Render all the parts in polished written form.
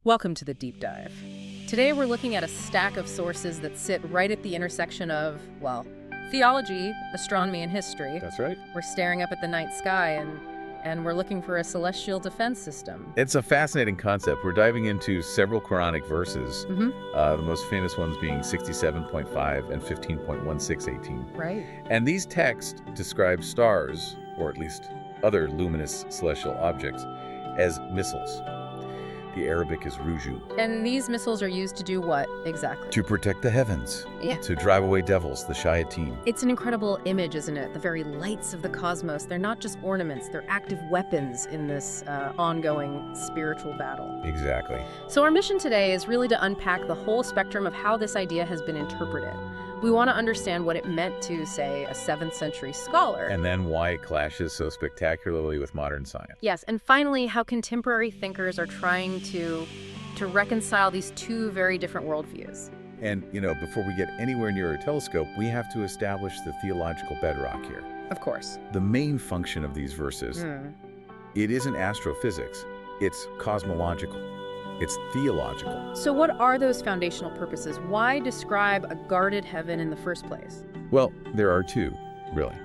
Welcome to the Deep Dive. Today we're looking at a stack of sources that sit right at the intersection of, well, theology, astronomy, and history. That's right. We're staring up at the night sky and we're looking for a celestial defense system. It's a fascinating concept. We're diving into several Quranic verses, the most famous ones being 67.5 and 15.1618. Right. And these texts describe stars, or at least other luminous celestial objects, as missiles. The Arabic is ruju. And these missiles are used to do what exactly? To protect the heavens. Yeah. To drive away devils, the shayateen. It's an incredible image, isn't it? The very lights of the cosmos. They're not just ornaments, they're active weapons in this ongoing spiritual battle. Exactly. So our mission today is really to unpack the whole spectrum of how this idea has been interpreted. We want to understand what it meant to, say, a 7th century scholar. And then why it clashes so spectacularly with modern science. Yes, and finally, how contemporary thinkers are trying to reconcile these two very different worldviews. And, before we get anywhere near a telescope, we have to establish the theological bedrock here. Of course. The main function of these verses, it isn't astrophysics, it's cosmological, it's theological. So what are those foundational purposes? Why describe a guarded heaven in the first place? Well, there are two, really.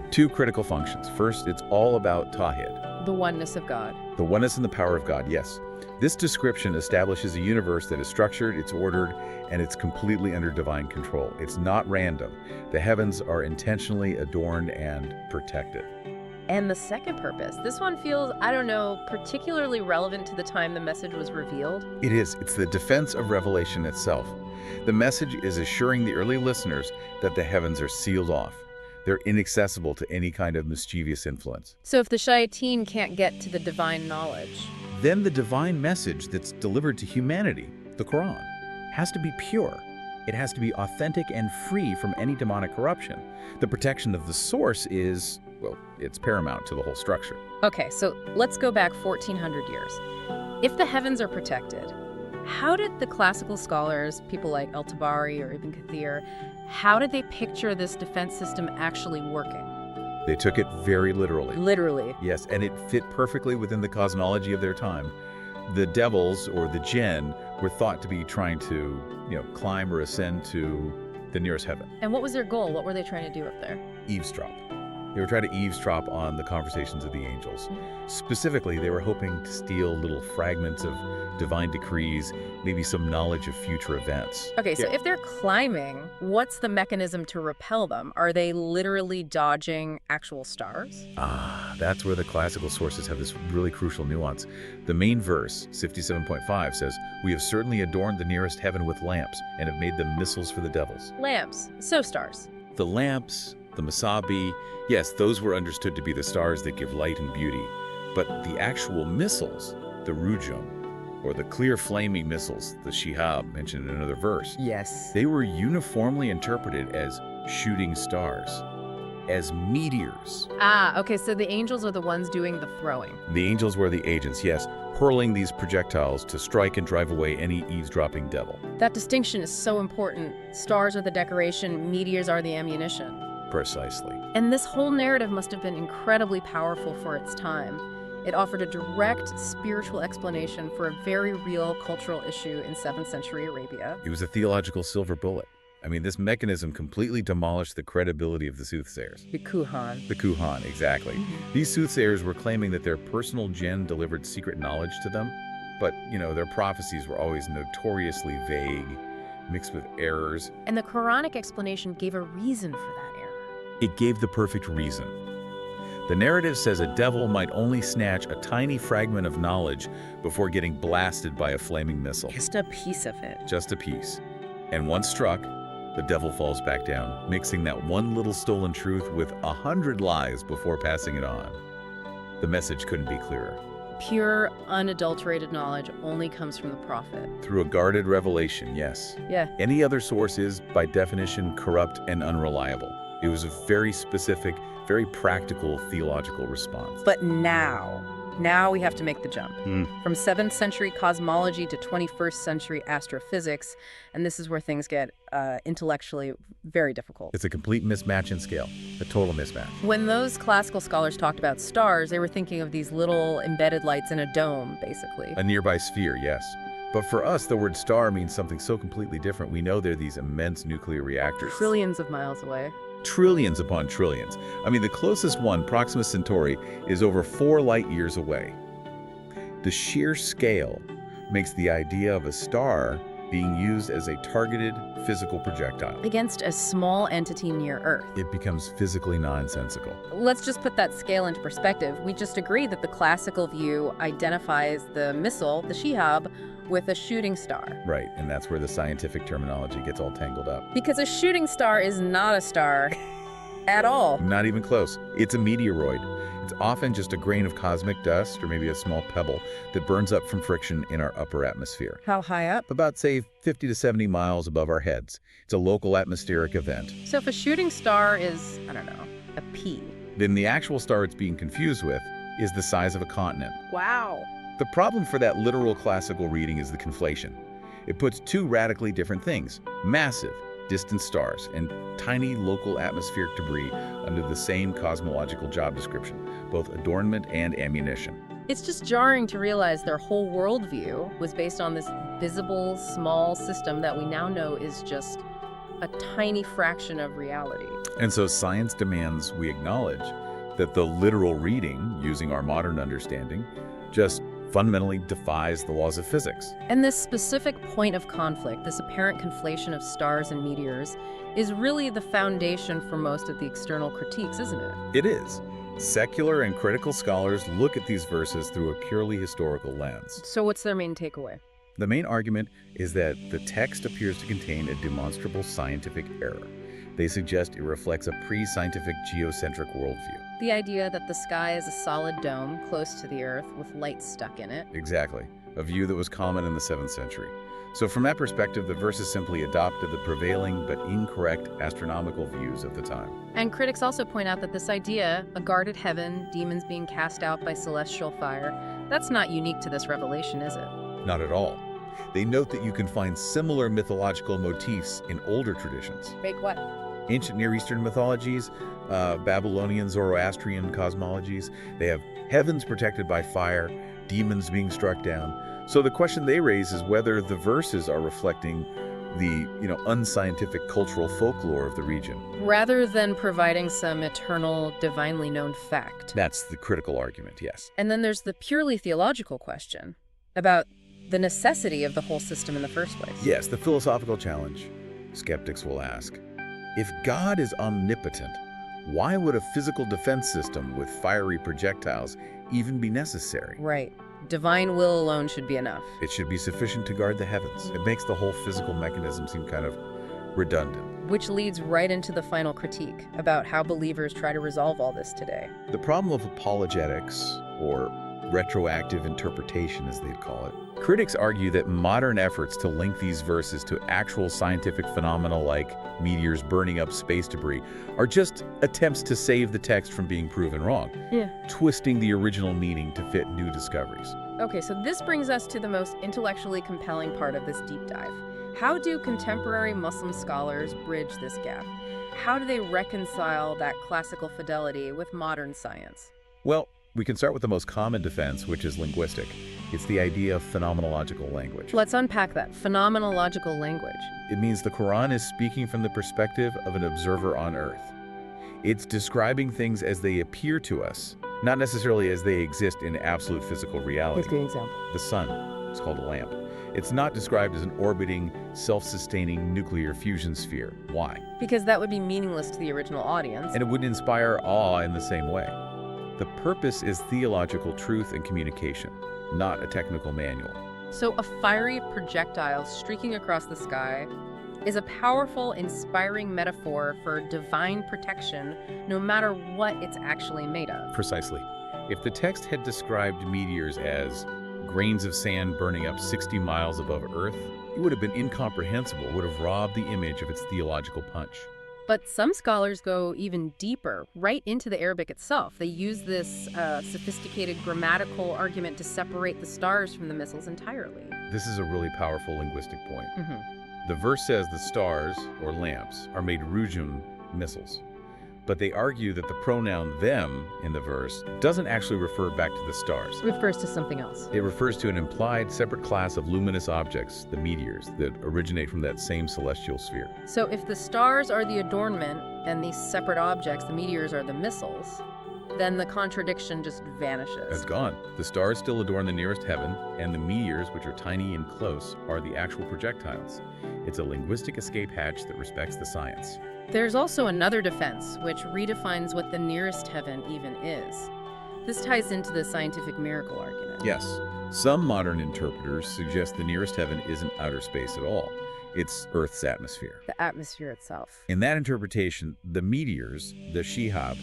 Two critical functions. First, it's all about Tawhid. The oneness of God. The oneness and the power of God, yes. This description establishes a universe that is structured, it's ordered, and it's completely under divine control. It's not random. The heavens are intentionally adorned and protected. And the second purpose, this one feels, I don't know, particularly relevant to the time the message was revealed. It is. It's the defense of revelation itself. The message is assuring the early listeners that the heavens are sealed off. They're inaccessible to any kind of mischievous influence. So if the shayateen can't get to the divine knowledge, then the divine message that's delivered to humanity, the Quran, has to be pure. It has to be authentic and free from any demonic corruption. The protection of the source is, well, it's paramount to the whole structure. Okay, so let's go back 1,400 years. If the heavens are protected, how did the classical scholars, people like Al-Tabari or Ibn Kathir, how did they picture this defense system actually working? They took it very literally. Literally. Yes, and it fit perfectly within the cosmology of their time. The devils, or the jinn, were thought to be trying to, climb or ascend to the nearest heaven. And what was their goal? What were they trying to do up there? Eavesdrop. They were trying to eavesdrop on the conversations of the angels. Specifically, they were hoping to steal little fragments of divine decrees, maybe some knowledge of future events. Okay, so if they're climbing, what's the mechanism to repel them? Are they literally dodging actual stars? That's where the classical sources have this really crucial nuance. The main verse, 57.5, says, "We have certainly adorned the nearest heaven with lamps and have made them missiles for the devils." Lamps, so stars. The lamps, the masabi, yes, those were understood to be the stars that give light and beauty. But the actual missiles, the rujum, or the clear flaming missiles, the shihab, mentioned in another verse, Yes. they were uniformly interpreted as shooting stars, as meteors. Okay, so the angels are the ones doing the throwing. The angels were the agents, yes, hurling these projectiles to strike and drive away any eavesdropping devil. That distinction is so important. Stars are the decoration, meteors are the ammunition. Precisely. And this whole narrative must have been incredibly powerful for its time. It offered a direct spiritual explanation for a very real cultural issue in 7th century Arabia. It was a theological silver bullet. I mean, this mechanism completely demolished the credibility of the soothsayers. The Kuhan. The Kuhan, exactly. These soothsayers were claiming that their personal jinn delivered secret knowledge to them, but, their prophecies were always notoriously vague, mixed with errors. And the Quranic explanation gave a reason for that error. It gave the perfect reason. The narrative says a devil might only snatch a tiny fragment of knowledge before getting blasted by a flaming missile. Just a piece of it. Just a piece. And once struck, the devil falls back down, mixing that one little stolen truth with 100 lies before passing it on. The message couldn't be clearer. Pure, unadulterated knowledge only comes from the prophet. Through a guarded revelation, yes. Yeah. Any other source is, by definition, corrupt and unreliable. It was a very specific, very practical theological response. But now we have to make the jump. From 7th century cosmology to 21st century astrophysics, and this is where things get intellectually very difficult. It's a complete mismatch in scale, a total mismatch. When those classical scholars talked about stars, they were thinking of these little embedded lights in a dome, basically. A nearby sphere, yes. But for us, the word star means something so completely different. We know they're these immense nuclear reactors. Trillions of miles away. Trillions upon trillions. I mean, the closest one, Proxima Centauri, is over 4 light years away. The sheer scale makes the idea of a star being used as a targeted physical projectile. Against a small entity near Earth. It becomes physically nonsensical. Let's just put that scale into perspective. We just agreed that the classical view identifies the missile, the Shihab, with a shooting star. Right, and that's where the scientific terminology gets all tangled up. Because a shooting star is not a star at all. Not even close. It's a meteoroid. It's often just a grain of cosmic dust or maybe a small pebble that burns up from friction in our upper atmosphere. How high up? About, say, 50 to 70 miles above our heads. It's a local atmospheric event. So if a shooting star is, I don't know, a pea. Then the actual star it's being confused with is the size of a continent. Wow. The problem for that literal classical reading is the conflation. It puts two radically different things, massive, distant stars and tiny local atmospheric debris under the same cosmological job description, both adornment and ammunition. It's just jarring to realize their whole worldview was based on this visible, small system that we now know is just a tiny fraction of reality. And so science demands we acknowledge that the literal reading, using our modern understanding, just fundamentally defies the laws of physics. And this specific point of conflict, this apparent conflation of stars and meteors, is really the foundation for most of the external critiques, isn't it? It is. Secular and critical scholars look at these verses through a purely historical lens. So what's their main takeaway? The main argument is that the text appears to contain a demonstrable scientific error. They suggest it reflects a pre-scientific geocentric worldview. The idea that the sky is a solid dome close to the Earth with light stuck in it. Exactly. A view that was common in the 7th century. So from that perspective, the verses simply adopted the prevailing but incorrect astronomical views of the time. And critics also point out that this idea, a guarded heaven, demons being cast out by celestial fire, that's not unique to this revelation, is it? Not at all. They note that you can find similar mythological motifs in older traditions. Like what? Ancient Near Eastern mythologies, Babylonian, Zoroastrian cosmologies, they have heavens protected by fire, demons being struck down. So the question they raise is whether the verses are reflecting the, unscientific cultural folklore of the region. Rather than providing some eternal, divinely known fact. That's the critical argument, yes. And then there's the purely theological question about the necessity of the whole system in the first place. Yes, the philosophical challenge. Skeptics will ask, if God is omnipotent, why would a physical defense system with fiery projectiles even be necessary? Right. Divine will alone should be enough. It should be sufficient to guard the heavens. It makes the whole physical mechanism seem kind of redundant. Which leads right into the final critique about how believers try to resolve all this today. The problem of apologetics, or retroactive interpretation as they'd call it. Critics argue that modern efforts to link these verses to actual scientific phenomena like meteors burning up space debris are just attempts to save the text from being proven wrong, twisting the original meaning to fit new discoveries. Okay, so this brings us to the most intellectually compelling part of this deep dive. How do contemporary Muslim scholars bridge this gap? How do they reconcile that classical fidelity with modern science? Well, we can start with the most common defense, which is linguistic. It's the idea of phenomenological language. Let's unpack that. Phenomenological language. It means the Quran is speaking from the perspective of an observer on Earth. It's describing things as they appear to us, not necessarily as they exist in absolute physical reality. Let's give an example. The sun is called a lamp. It's not described as an orbiting, self-sustaining nuclear fusion sphere. Why? Because that would be meaningless to the original audience. And it wouldn't inspire awe in the same way. The purpose is theological truth and communication, not a technical manual. So a fiery projectile streaking across the sky is a powerful, inspiring metaphor for divine protection, no matter what it's actually made of. Precisely. If the text had described meteors as grains of sand burning up 60 miles above Earth, it would have been incomprehensible, would have robbed the image of its theological punch. But some scholars go even deeper, right into the Arabic itself. They use this sophisticated grammatical argument to separate the stars from the missiles entirely. This is a really powerful linguistic point. The verse says the stars, or lamps, are made rujum missiles. But they argue that the pronoun them in the verse doesn't actually refer back to the stars. It refers to something else. It refers to an implied separate class of luminous objects, the meteors, that originate from that same celestial sphere. So if the stars are the adornment and these separate objects, the meteors are the missiles, then the contradiction just vanishes. It's gone. The stars still adorn the nearest heaven, and the meteors, which are tiny and close, are the actual projectiles. It's a linguistic escape hatch that respects the science. There's also another defense, which redefines what the nearest heaven even is. This ties into the scientific miracle argument. Yes. Some modern interpreters suggest the nearest heaven isn't outer space at all. It's Earth's atmosphere. The atmosphere itself. In that interpretation, the meteors, the Shihab,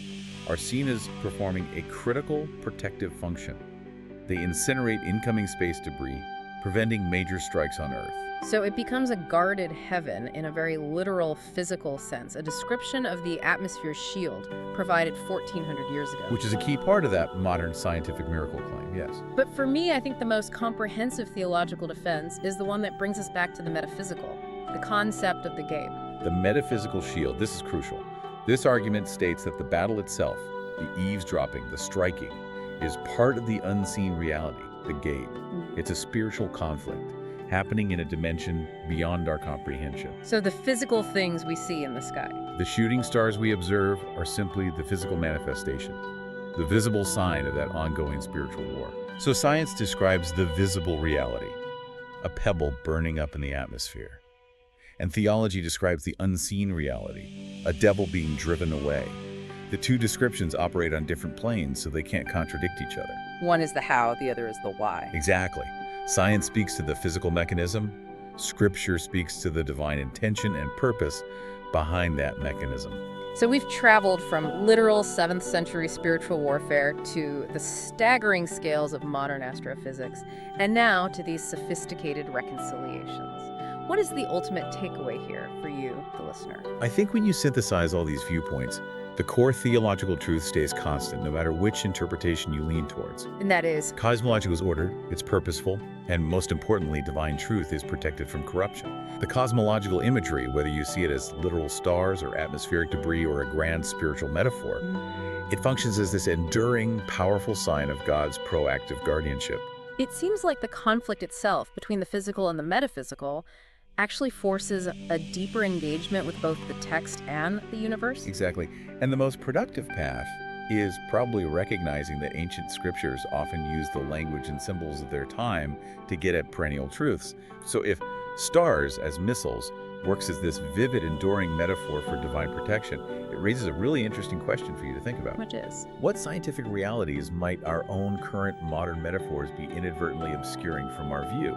are seen as performing a critical protective function. They incinerate incoming space debris, preventing major strikes on Earth. So it becomes a guarded heaven in a very literal physical sense, a description of the atmosphere's shield provided 1,400 years ago. Which is a key part of that modern scientific miracle claim, yes. But for me, I think the most comprehensive theological defense is the one that brings us back to the metaphysical, the concept of the gabe. The metaphysical shield, this is crucial. This argument states that the battle itself, the eavesdropping, the striking, is part of the unseen reality, the gabe. It's a spiritual conflict happening in a dimension beyond our comprehension. So the physical things we see in the sky. The shooting stars we observe are simply the physical manifestation, the visible sign of that ongoing spiritual war. So science describes the visible reality, a pebble burning up in the atmosphere. And theology describes the unseen reality, a devil being driven away. The two descriptions operate on different planes, so they can't contradict each other. One is the how, the other is the why. Exactly. Science speaks to the physical mechanism. Scripture speaks to the divine intention and purpose behind that mechanism. So we've traveled from literal 7th century spiritual warfare to the staggering scales of modern astrophysics, and now to these sophisticated reconciliations. What is the ultimate takeaway here for you, the listener? I think when you synthesize all these viewpoints, the core theological truth stays constant, no matter which interpretation you lean towards. And that is, Cosmology is ordered, it's purposeful, and most importantly, divine truth is protected from corruption. The cosmological imagery, whether you see it as literal stars or atmospheric debris or a grand spiritual metaphor, it functions as this enduring, powerful sign of God's proactive guardianship. it seems like the conflict itself between the physical and the metaphysical actually forces a deeper engagement with both the text and the universe. Exactly. And the most productive path is probably recognizing that ancient scriptures often use the language and symbols of their time to get at perennial truths. So if stars as missiles works as this vivid, enduring metaphor for divine protection, it raises a really interesting question for you to think about. Which is? What scientific realities might our own current modern metaphors be inadvertently obscuring from our view?